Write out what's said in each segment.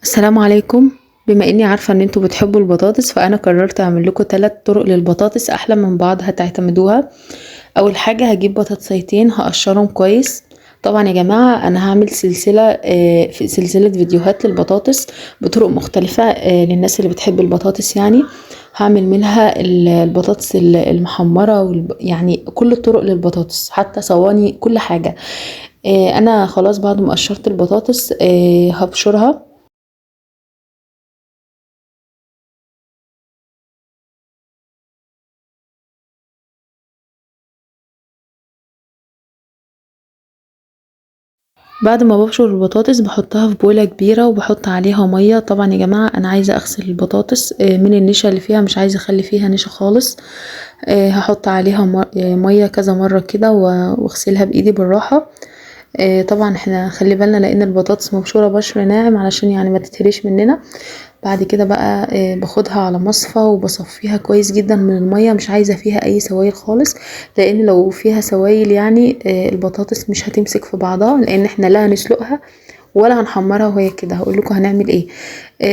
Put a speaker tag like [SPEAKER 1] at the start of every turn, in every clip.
[SPEAKER 1] السلام عليكم. بما اني عارفة ان انتوا بتحبوا البطاطس فانا قررت اعمل لكم 3 طرق للبطاطس احلى من بعض هتعتمدوها. اول حاجة هجيب بطاطسيتين هقشرهم كويس. طبعا يا جماعة انا هعمل في سلسلة فيديوهات للبطاطس بطرق مختلفة للناس اللي بتحب البطاطس يعني. هعمل منها البطاطس المحمرة يعني كل الطرق للبطاطس حتى صواني كل حاجة. انا خلاص بعد ما قشرت البطاطس هبشرها. بعد ما ببشر البطاطس بحطها في بولة كبيرة وبحط عليها مية. طبعا يا جماعة انا عايزة اغسل البطاطس من النشا اللي فيها، مش عايزة اخلي فيها نشا خالص. هحط عليها مية كذا مرة كده واغسلها بايدي بالراحة. طبعا احنا خلي بالنا لان البطاطس مبشورة بشر ناعم علشان يعني ما تتهريش مننا. بعد كده بقى باخدها على مصفى وبصفيها كويس جدا من المية، مش عايزة فيها اي سوائل خالص، لان لو فيها سوائل يعني البطاطس مش هتمسك في بعضها، لان احنا لا هنسلقها ولا هنحمرها وهي كده. هقول لكم هنعمل ايه.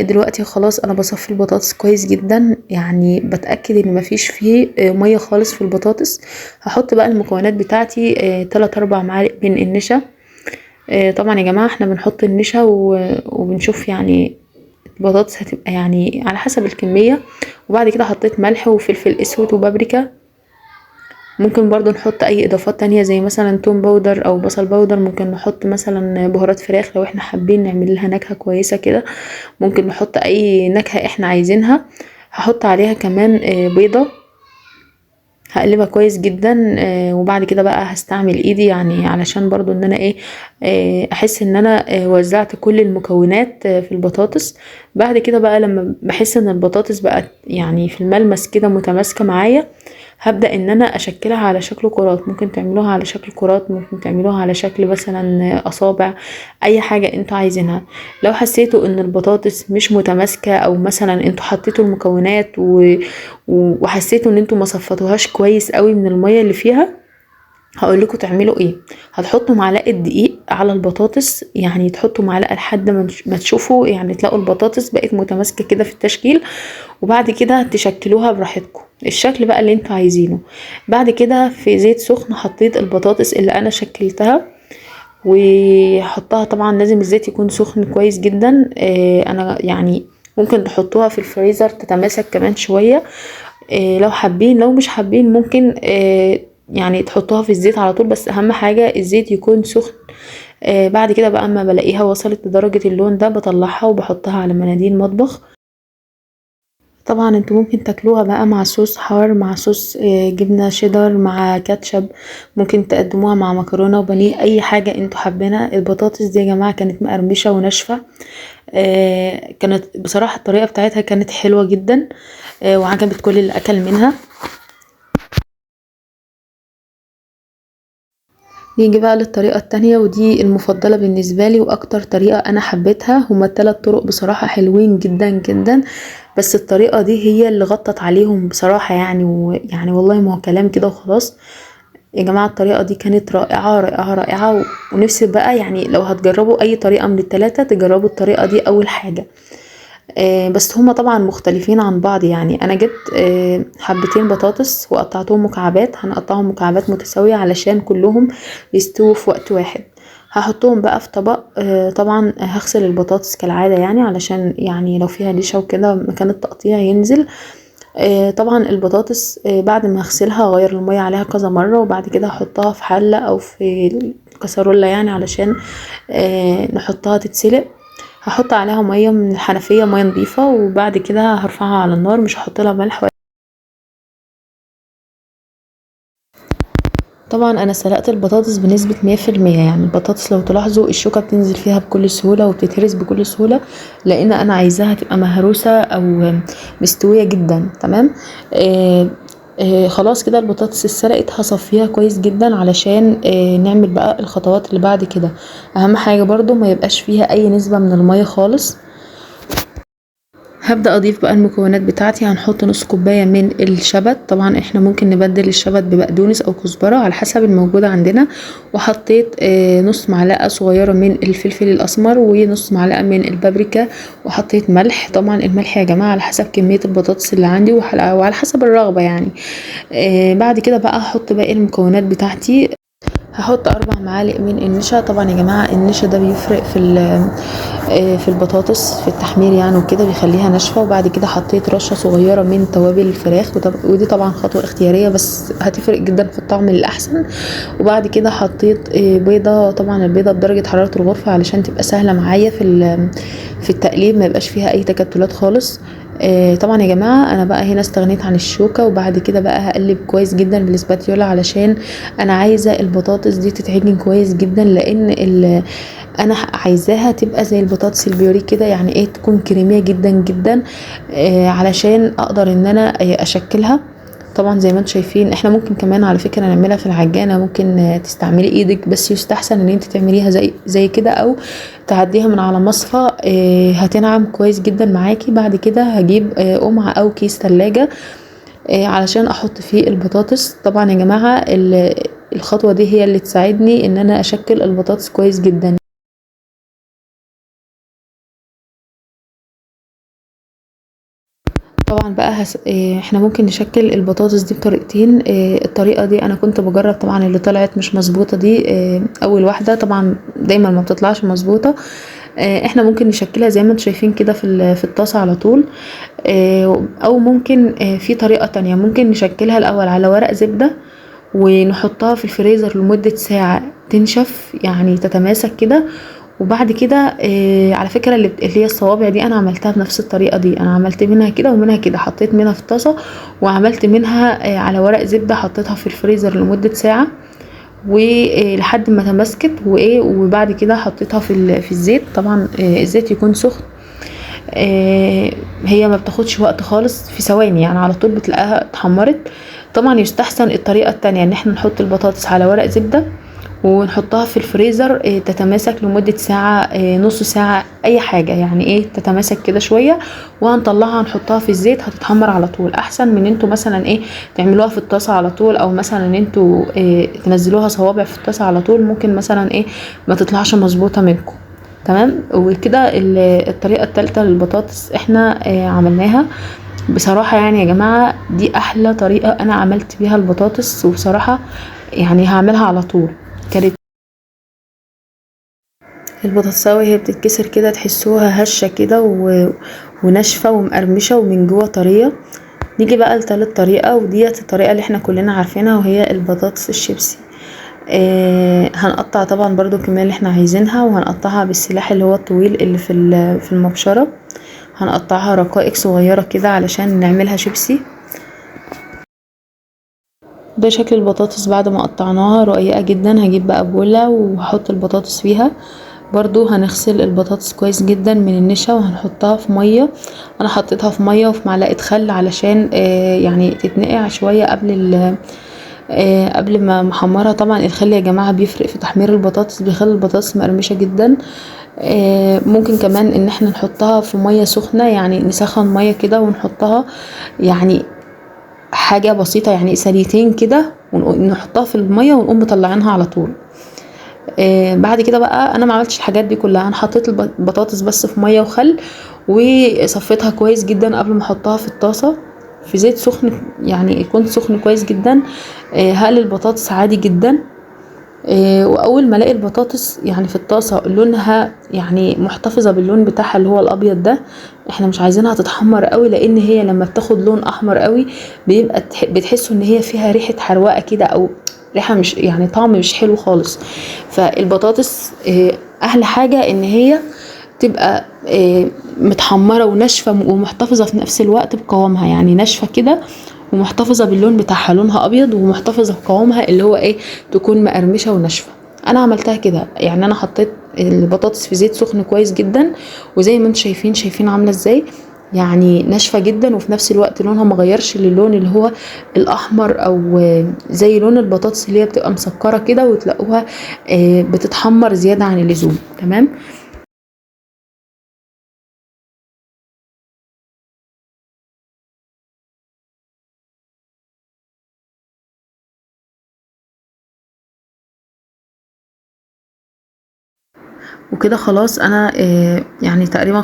[SPEAKER 1] دلوقتي خلاص انا بصفي البطاطس كويس جدا، يعني بتاكد ان مفيش فيه ميه خالص في البطاطس. هحط بقى المكونات بتاعتي 3 4 معالق من النشا. طبعا يا جماعه احنا بنحط النشا وبنشوف يعني البطاطس هتبقى يعني على حسب الكميه. وبعد كده حطيت ملح وفلفل اسود وبابريكا. ممكن برضو نحط اي اضافات تانية زي مثلا توم باودر او بصل باودر. ممكن نحط مثلا بهارات فراخ لو احنا حابين نعمل لها نكهة كويسة كده. ممكن نحط اي نكهة احنا عايزينها. هحط عليها كمان بيضة. هقلبها كويس جدا. وبعد كده بقى هستعمل ايدي يعني علشان برضو ان انا ايه احس ان انا وزعت كل المكونات في البطاطس. بعد كده بقى لما بحس ان البطاطس بقت يعني في الملمس كده متماسكة معايا، هبدأ ان انا اشكلها على شكل كرات. ممكن تعملوها على شكل كرات، ممكن تعملوها على شكل مثلا اصابع، اي حاجة انتوا عايزينها. لو حسيتوا ان البطاطس مش متماسكة او مثلا انتوا حطيتوا المكونات وحسيتوا ان انتوا ما صفطوهاش كويس قوي من المية اللي فيها، هقول لكم تعملوا ايه. هتحطوا معلقه دقيق على البطاطس، يعني تحطوا معلقه لحد ما تشوفوا يعني تلاقوا البطاطس بقت متماسكه كده في التشكيل. وبعد كده تشكلوها براحتكم الشكل بقى اللي انتوا عايزينه. بعد كده في زيت سخن حطيت البطاطس اللي انا شكلتها وحطها. طبعا لازم الزيت يكون سخن كويس جدا. انا يعني ممكن تحطوها في الفريزر تتماسك كمان شويه لو حابين. لو مش حابين ممكن يعني تحطوها في الزيت على طول، بس اهم حاجة الزيت يكون سخن. بعد كده بقى اما بلاقيها وصلت لدرجة اللون ده بطلعها وبحطها على مناديل مطبخ. طبعا انتوا ممكن تاكلوها بقى مع صوص حار، مع صوص جبنة شيدر، مع كاتشب. ممكن تقدموها مع مكرونة وبانيه، اي حاجة انتوا حابينها. البطاطس دي يا جماعة كانت مقرمشة وناشفة. كانت بصراحة الطريقة بتاعتها كانت حلوة جدا وعجبت كل اللي اكل منها. نيجي بقى للطريقة التانية ودي المفضلة بالنسبة لي واكتر طريقة انا حبيتها. هما التلات طرق بصراحة حلوين جدا جدا، بس الطريقة دي هي اللي غطت عليهم بصراحة يعني. ويعني والله ما هو كلام كده وخلاص. يا جماعة الطريقة دي كانت رائعة رائعة رائعة ونفسي بقى يعني لو هتجربوا اي طريقة من التلاتة تجربوا الطريقة دي اول حاجة. بس هما طبعا مختلفين عن بعض. يعني انا جبت حبتين بطاطس وقطعتهم مكعبات. هنقطعهم مكعبات متساوية علشان كلهم يستووا في وقت واحد. هحطهم بقى في طبق. طبعا هغسل البطاطس كالعادة يعني علشان يعني لو فيها نشا وكده مكان التقطيع ينزل. طبعا البطاطس بعد ما اغسلها اغير المية عليها كذا مرة، وبعد كده هحطها في حلة او في كسرولة يعني علشان نحطها تتسلق. هحط عليها ميه من الحنفيه، ميه نظيفه، وبعد كده هرفعها على النار. مش هحط لها ملح. طبعا انا سلقت البطاطس بنسبه 100%. يعني البطاطس لو تلاحظوا الشوكه بتنزل فيها بكل سهوله وبتتهرس بكل سهوله، لان انا عايزاها تبقى مهروسه او مستويه جدا. تمام. خلاص كده البطاطس اتسلقت. هصفيها كويس جدا علشان نعمل بقى الخطوات اللي بعد كده. اهم حاجه برضو ما يبقاش فيها اي نسبه من الميه خالص. هبدأ اضيف بقى المكونات بتاعتي. هنحط نص كوباية من الشبت، طبعا احنا ممكن نبدل الشبت ببقدونس او كزبرة على حسب الموجود عندنا. وحطيت نص معلقة صغيرة من الفلفل الاسمر ونص معلقة من البابريكا، وحطيت ملح. طبعا الملح يا جماعة على حسب كمية البطاطس اللي عندي وعلى حسب الرغبة يعني. بعد كده بقى هحط باقي المكونات بتاعتي. هحط 4 معالق من النشا. طبعا يا جماعه النشا ده بيفرق في البطاطس في التحمير يعني وكده، بيخليها ناشفه. وبعد كده حطيت رشه صغيره من توابل الفراخ، ودي طبعا خطوه اختياريه بس هتفرق جدا في الطعم الاحسن. وبعد كده حطيت بيضه، طبعا البيضه بدرجه حراره الغرفه علشان تبقى سهله معايا في التقليب، ما يبقاش فيها اي تكتلات خالص. طبعا يا جماعه انا بقى هنا استغنيت عن الشوكه، وبعد كده بقى هقلب كويس جدا بالسباتيولا علشان انا عايزه البطاطس دي تتعجن كويس جدا، لان انا عايزاها تبقى زي البطاطس البيوري كده، يعني ايه، تكون كريميه جدا جدا علشان اقدر ان انا اشكلها. طبعا زي ما انتم شايفين احنا ممكن كمان على فكره نعملها في العجانه، ممكن تستعملي ايدك، بس يستحسن ان انت تعمليها زي كده او تعديها من على مصفى. هتنعم كويس جدا معاكي. بعد كده هجيب قمعه او كيس ثلاجه علشان احط فيه البطاطس. طبعا يا جماعه الخطوه دي هي اللي تساعدني ان انا اشكل البطاطس كويس جدا. طبعا بقى احنا ممكن نشكل البطاطس دي بطريقتين. الطريقه دي انا كنت بجرب، طبعا اللي طلعت مش مظبوطه دي اول واحده طبعا دايما ما بتطلعش مظبوطه. احنا ممكن نشكلها زي ما انتم شايفين كده في الطاسه على طول. او ممكن في طريقه تانية، ممكن نشكلها الاول على ورق زبده ونحطها في الفريزر لمدة ساعة تنشف يعني تتماسك كده. وبعد كده على فكرة اللي هي الصوابع دي انا عملتها بنفس الطريقة دي، انا عملت منها كده ومنها كده، حطيت منها في الطاسة وعملت منها على ورق زبدة، حطيتها في الفريزر لمدة ساعة ولحد ما تماسكت وبعد كده حطيتها في الزيت. طبعا الزيت يكون سخن. هي ما بتاخدش وقت خالص، في ثواني يعني على طول بتلاقيها اتحمرت. طبعا يستحسن الطريقة التانية ان احنا نحط البطاطس على ورق زبدة ونحطها في الفريزر تتماسك لمدة ساعة نص ساعة اي حاجة، يعني تتماسك كده شوية، وهنطلعها نحطها في الزيت هتتحمر على طول. احسن من انتوا مثلا تعملوها في الطاسة على طول، او مثلا ان انتوا تنزلوها صوابع في الطاسة على طول، ممكن مثلا ما تطلعش مظبوطة منكم. تمام. وكده الطريقة التالتة للبطاطس احنا عملناها. بصراحة يعني يا جماعة دي احلى طريقة انا عملت بيها البطاطس، وبصراحة يعني هعملها على طول. كانت البطاطساوي هي بتتكسر كده تحسوها هشة كده وناشفة ومقرمشة ومن جوه طرية. نيجي بقى لتالت طريقة، وديت الطريقة اللي احنا كلنا عارفينها، وهي البطاطس الشيبسي. هنقطع طبعا برضو الكمية اللي احنا عايزينها، وهنقطعها بالسلاح اللي هو الطويل اللي في المبشرة. هنقطعها رقائق صغيرة كده علشان نعملها شيبسي. ده شكل البطاطس بعد ما قطعناها رقيقة جدا. هجيب بقى بولة وهحط البطاطس فيها. برضو هنغسل البطاطس كويس جدا من النشا وهنحطها في مية. انا حطيتها في مية وفي معلقة خل علشان يعني تتنقع شوية قبل ما محمرها. طبعا الخل يا جماعة بيفرق في تحمير البطاطس، بيخلي البطاطس مقرمشة جدا. ممكن كمان ان احنا نحطها في مية سخنة، يعني نسخن مية كده ونحطها، يعني حاجة بسيطة يعني ثانيتين كده، ونحطها في المية ونقوم مطلعينها على طول. بعد كده بقى انا ما عملتش الحاجات دي كلها، انا حطيت البطاطس بس في مية وخل وصفيتها كويس جدا قبل ما احطها في الطاسة في زيت سخن، يعني يكون سخن كويس جدا. هقلي البطاطس عادي جدا. واول ما الاقي البطاطس يعني في الطاسه لونها يعني محتفظه باللون بتاعها اللي هو الابيض ده، احنا مش عايزينها تتحمر قوي، لان هي لما بتاخد لون احمر قوي بيبقى بتحسوا ان هي فيها ريحه حروقه كده، او ريحه مش يعني طعم مش حلو خالص. فالبطاطس احلى حاجه ان هي تبقى متحمره وناشفه ومحتفظه في نفس الوقت بقوامها، يعني ناشفه كده ومحتفظه باللون بتاعها، لونها ابيض ومحتفظه بقوامها اللي هو تكون مقرمشه وناشفه. انا عملتها كده، يعني انا حطيت البطاطس في زيت سخن كويس جدا، وزي ما انتم شايفين عامله ازاي، يعني ناشفه جدا وفي نفس الوقت لونها مغيرش للون اللي هو الاحمر، او زي لون البطاطس اللي هي بتبقى مسكره كده وتلاقوها بتتحمر زياده عن اللزوم. تمام. وكده خلاص انا يعني تقريبا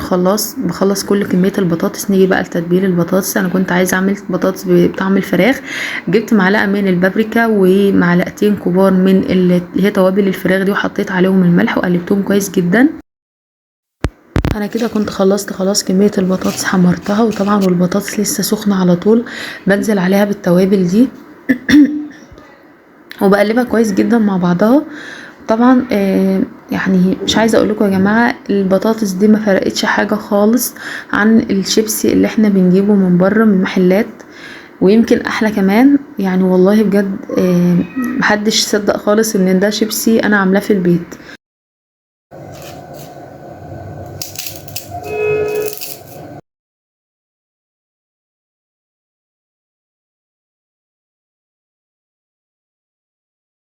[SPEAKER 1] بخلص كل كمية البطاطس. نيجي بقى لتتبيل البطاطس. انا كنت عايزة اعمل بطاطس بطعم الفراخ. جبت معلقة من البابريكا ومعلقتين كبار من اللي هي توابل الفراخ دي، وحطيت عليهم الملح وقلبتهم كويس جدا. انا كده كنت خلصت خلاص كمية البطاطس، حمرتها، وطبعا والبطاطس لسه سخنة على طول بنزل عليها بالتوابل دي وبقلبها كويس جدا مع بعضها. طبعا يعني مش عايزه اقول لكم يا جماعه البطاطس دي ما فرقتش حاجه خالص عن الشيبسي اللي احنا بنجيبه من بره من المحلات، ويمكن احلى كمان. يعني والله بجد محدش صدق خالص ان ده شيبسي انا عاملاه في البيت.